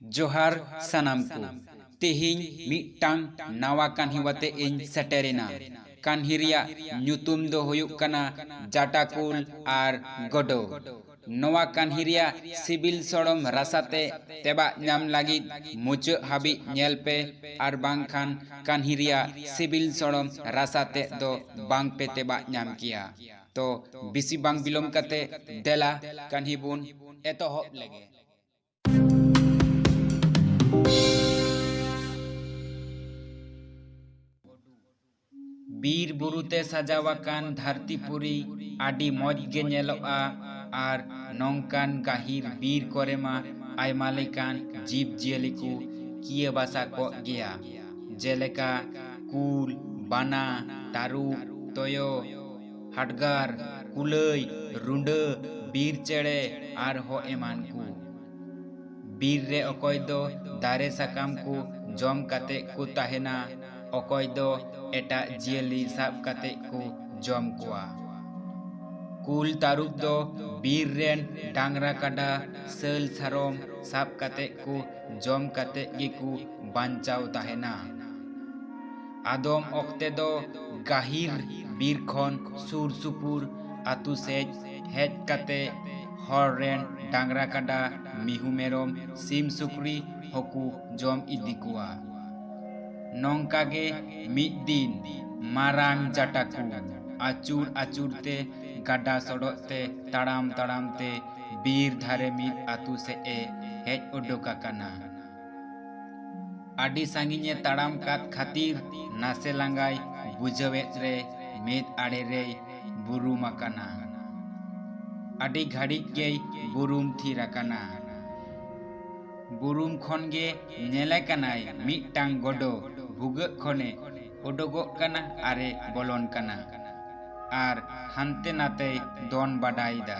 जोहार सनाम को तेहिं मिटटांग नावा कान्ही वाते इन सेटेरेना कान्ही रिया ᱧᱩᱛᱩᱢ दो हुयुक कना जाटाकुल आर गडो नोवा कान्ही रिया सिबिल सड़म रासाते तेबा ᱧᱟᱢ लागिद मुचाᱹ हाबि ñेल पे आर बांगखान कान्ही रिया सिबिल सड़म रासाते दो बांग पे तेबा ᱧाम किया तो बिसी बांग बिलोम कते देला कान्ही बुन एतोहब लगे। बीर बुरुते सजावाकान धरतीपुरी आडी मौज गे नेलोआ आर नौकान गाहिर बीर कोरेमा आयमा लेकान जीव जियली को किए बासा को गया जेलेका कुल बाना तारू तोयो हाडगार कुलई रुंडे बीर चेड़े आर हो एमान को बीर रे अकोय दो दारे साकाम को जम काते को ताहेना अकोय दो एटा जियली साब काते को जम कुआ कुल तारुब दो बीर रेन डांगरा काडा सेल सारोम साब काते को जम काते गिकु बांचाव ताहेना आदम ओक्ते दो गाहिर बीर खन सुर सुपुर आतु सेज हेज काते हर रेन डांगरा काडा मिहु मेरोम सिम सुक्री होकु जम इदिकुआ नौकागे मिद दिन मारांग जाटाकु आचुर आचुरते गाडा सड़कते ताड़ाम ताड़ामते बीर धारे मिद आतु से ए हेज उडोकाकाना आडी सांगिने ताड़ाम कात खातिर नासे लांगाय बुझावेत रे मेद आड़े रे बुरुमाकाना आडी घाड़िक गे बुरुम थीराकाना बुरुम खनगे नेले कानाय मिदटांग गडो भुगो खने उडोगोग काना आरे बोलन काना आर हानते नाते दोन बाडायदा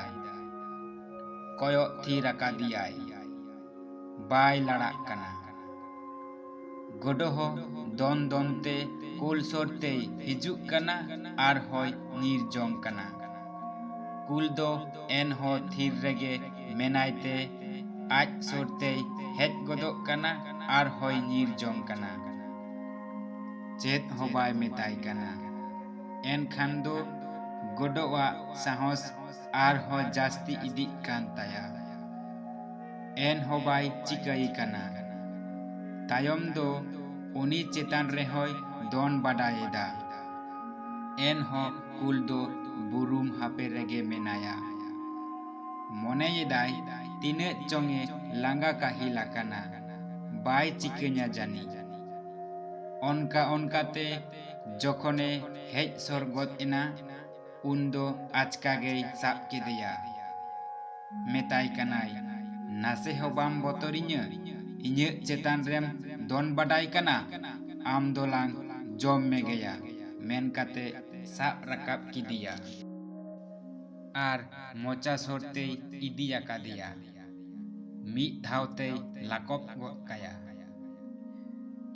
कयो थीराकादियाय बाय लाड़ाक काना गडो हो दोन दोनते कुल सोरते हिजुक काना आर होय निर्जम काना कुल दो एन हो थीर रेगे मेनायते आज सोरते हेज गदोग काना आर होय निर्जम काना चेत हो बाय मेताय काना एनखान दो गडोआ साहस आर हो जास्ती इदिक कान ताया एन हो बाय चिकाई काना तायम दो उनी चेतान रे होय दोन बाडायेदा एन हो कुल दो बुरुम हापे रेगे मेनाया मने येदाय तिने चोंगे लांगा काहिला काना बाय चिकेnya जानी ओनका ओनकाते जखने हेज सरगत एना उन्दो आचकागे साब केदेया मेताय कानाय नासे हो बाम बतरिnya इnye चेतान रेम दोन बाडाय काना आम दोलांग जम मेगेया मेन काते साब राकाब किदिया आर मोचा सोरते इदिया कादिया मी धावते लाकप गद काया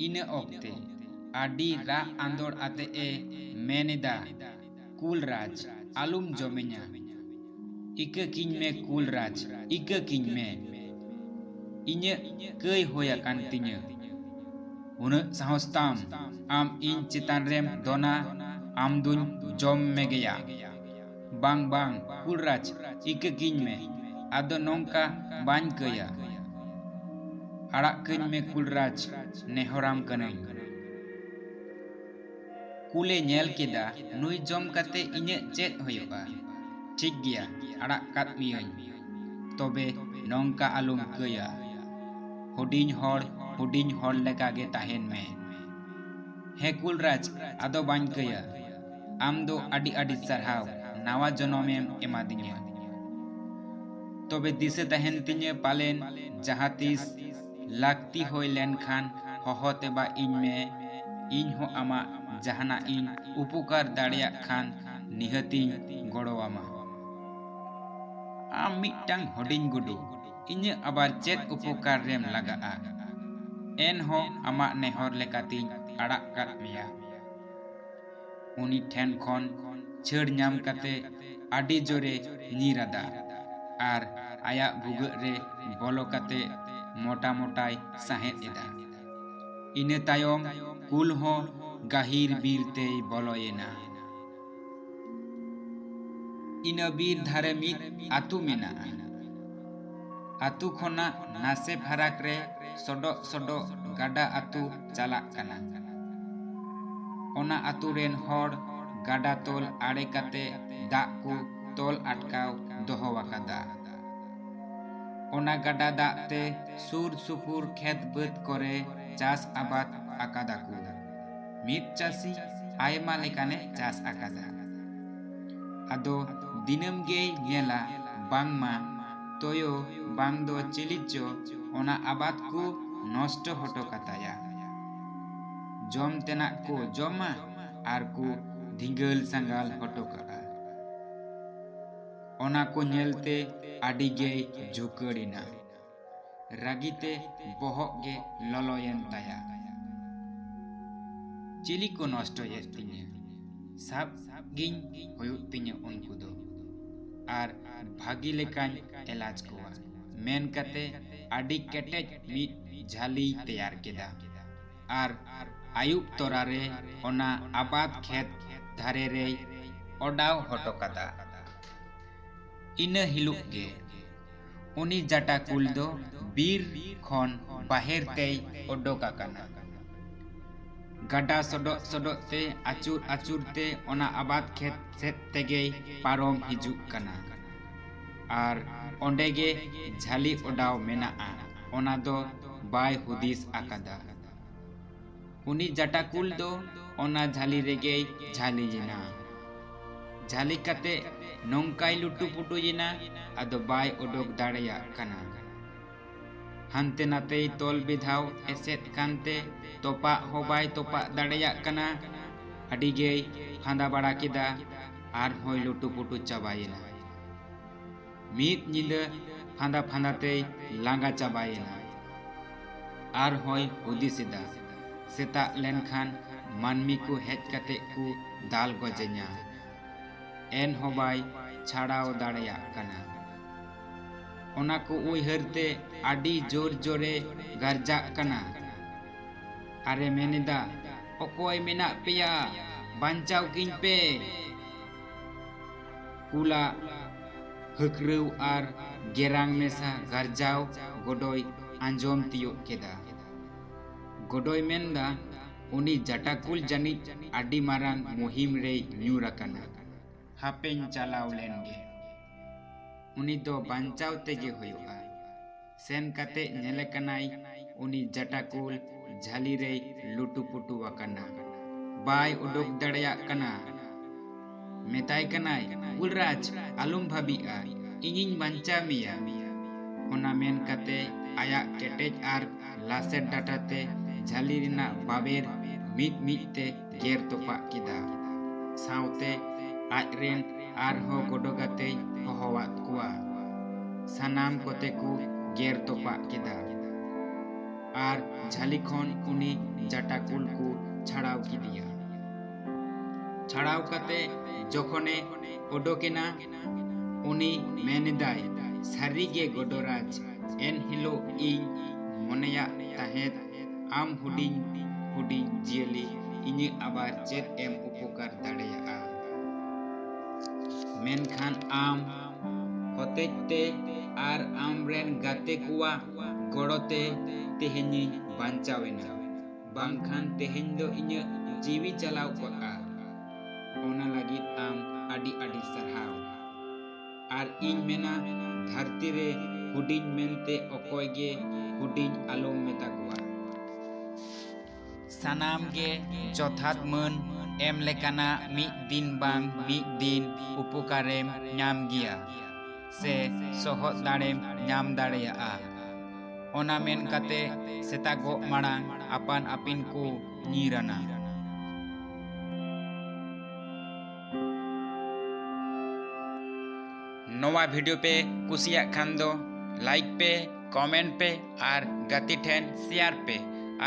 इने ओक्ते आडी रा आंदोड़ आते ए मेनेदा कुलराज आलुम जमे냐 इके किन में कुलराज इके किन में इnye कई होया कांतिnya उन साहस्ताम आम इन चितान रेम दोना आम दुन जम मेगेया बांग बांग कुलराज इके किन में आदो नौका बाñ कया आड़ा कñ में कुलराज नेहराम कनई कुले नेल केदा नुई जम काते इnye चेत होयोगा ठीक गया आड़ा कात मियñ तबे नौका आलुम कया हुडिñ हर लेकागे ताहेन में हे कुलराज आदो बाñ कया आम दो आडी आडी सारहाव नावा जनमेम एमादिnya तबे दिसे ताहेन तिnye पालेन जहातीस लाक्ति होय लेनखान होहोते बा इन में इन हो आमा जहाना इन उपकार दाड़िया खान निहतिन गड़ोआमा आम मिटटांग हुडिñ गुडू इnye आबार चेत उपकार रेम लागाआ एन हो आमा नेहर लेकातिन आड़ा कात मेया उनी ठेन खन छेड़ ᱧाम काते आडी जोरे निरादा आर आया भुगो रे बोलो काते मोटा मोटाय साहेद एदा। इना तायम कुल हो गाहिर बीरते बलयेना। इना बीर धारे मिद आतु मेना। आतु खोना नासे फाराक रे सोडो सोडो गाडा आतु चालाक काना। ओना आतु रेन हर गाडा तोल आड़े काते दाग को तोल अटकाव दोहो आकादा। ओना गाडा दाग ते सुर सुपुर खेत बद करे चास आबाद आकादा को। मिद चासी आयमा लेकाने चास आकादा। आदो दिनम गे नेला बांगमा तोयो बांग दो चिलिचो ओना आबाद को नष्ट हटो काताया। जम तेना को जमा आर को धिंगल संगाल हटो कागा। ओना को नेलते आडी गे झुकड़िना। रागीते बहक गे ललोयन ताया। चिली को नष्ट येतिnya साब गिन होयुग तिnya उनको दो आर भागी लेकान एलाज कोआ मेन कते आडी केटेज मिद झाली तैयार केदा। आर आयुब तोरा रे ओना आबाद खेत धारे रे ओडाव हटो कादा। इना हिलुग गे उनी जाटा कुल दो बीर खन बाहेर ते ओडोका काना। गाडा सोडो सोडो ते आचुर आचुर ते ओना आबाद खेत सेत तेगे पारोम हिजुक काना। आर ओंडे गे झाली ओडाव मेनाआ ओना दो बाय हुदिस आकादा। उनी जाटा कुल दो ओना झाली रेगे झाली जिना। झाली काते नोंकाय लुटु पुटु जिना आदो बाय ओडोक दाड़ेया काना। हानते नाते तोल बिधाव एसेट कानते तोपा हो बाय तोपा दाड़ेया काना। आडी गे फांदा बाड़ा केदा आर होय लुटु पुटु चाबायेना। मिद निदा फांदा फांदाते लांगा चाबायेना। आर होय हुदिसेदा सेता लेनखान मानमी को हेज काते को दाल गजे냐। एन हो बाय छाड़ाव दाड़ेया काना। ओना को उइहरते आडी जोर जोरे गारजा काना। आरे मेनेदा ओकोय मेना पेया बांचाव किन पे। कुला हकरौ आर गेरांग मेसा गारजाव गोडोय आंजोम तियो केदा। गोडोय मेनदा उनी जाटाकुल जानी आडी मारांग मुहिम रे न्यूराकाना। हापेन चालाव लेनगे उनी दो बांचाव तेगे होयोगा। सेन काते नेले कनाय उनी जाटाकुल झाली रे लुटु पुटु वाकाना। बाय उडोक दाड़ेया काना। मेताय कनाय उलराज आलुम भाबिआ इनिन बांचा मिया। ओना मेन काते आया केटेज आर लासेट डाटाते झाली रिना बाबेर मिद मिद ते गेर तोपा केदा। साउते आजरेन आरहो गोडोगाते होहवात कुआ। सानाम कोते को गेर तोपा केदा। आर झाली खन उनी जाटाकुल को छाड़ाव किदिया। छाड़ाव काते जखने ओडोकेना उनी मेनेदाय सारिगे गोडोराज एन हिलो इन मोनेया ताहेत आम हुडिन हुडिन जियली इने आबार चेत एम उपकार दाड़ेया। मेनखान आम होतेते आर आमरेन गाते कुआ गड़ोते तेहेनी बांचावेना। बांखान तेहेन दो इने जीवी चलाव कोआ। ओना लागित आम आडी आडी सरहाव। आर इन मेना धरती रे हुडिन मेनते ओकोय गे हुडिन आलोम मेता कुआ। सानाम गे जथात मन एम लेकाना मिद दिन बांग मिद दिन उपकारेम ᱧᱟᱢ गिया से सहज दाड़ेम ᱧᱟᱢ दाड़ेया। ओना मेन काते सेता गो माड़ांग आपान आपिन को ᱧᱤᱨᱟᱱᱟ। नोवा वीडियो पे कुसिया खान दो लाइक पे कमेंट पे और गति ठेन शेयर पे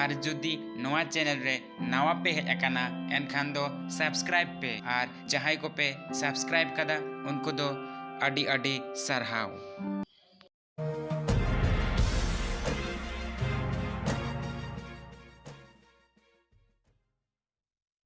और जुदी नोवा चैनल रे नवा पे हेज अकाना एनखान दो सब्सक्राइब पे और जहां को पे सब्सक्राइब कदा उनको दो अडी अडी सरहाव।